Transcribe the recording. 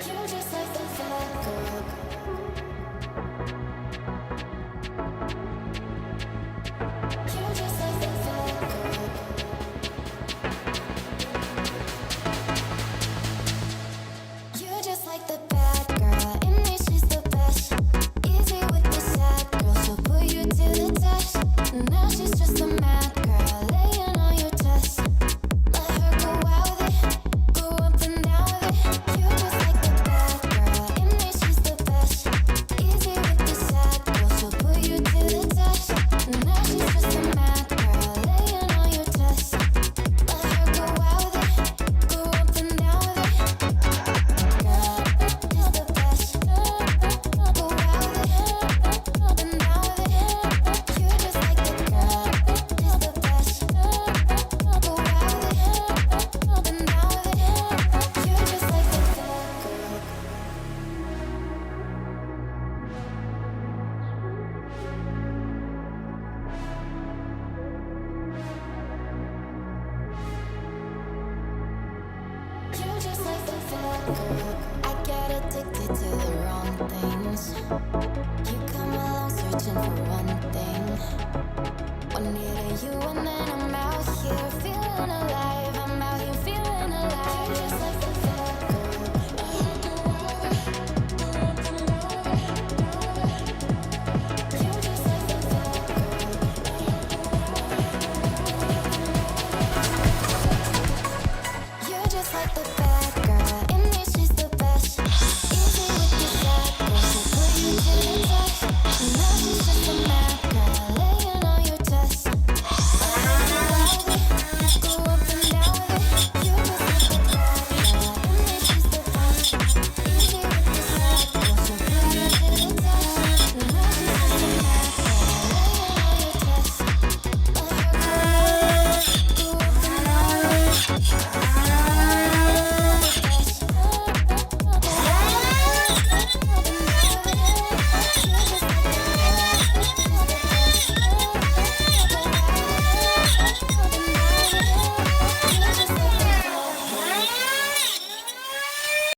You're just like the bad girl. You're just like the bad girl. You're just like the bad girl. In me, she's the best. Easy with the sad girl. She'll put you to the test. Now she's just a mad girl. Laying on your chest. Let her go out with it. Go up and down with it. You're just like the bad girl. In me, she's the best. Easy with the sad girl. She'll put you to the test. Now she's just a mad girl. Laying on your chest. Let her go out with it. Go up and down with it. You're just like the bad girl. I get addicted to the wrong things. You come along searching for one thing. One near you and then I'm out here feeling alive. I'm out here feeling alive. You're just like the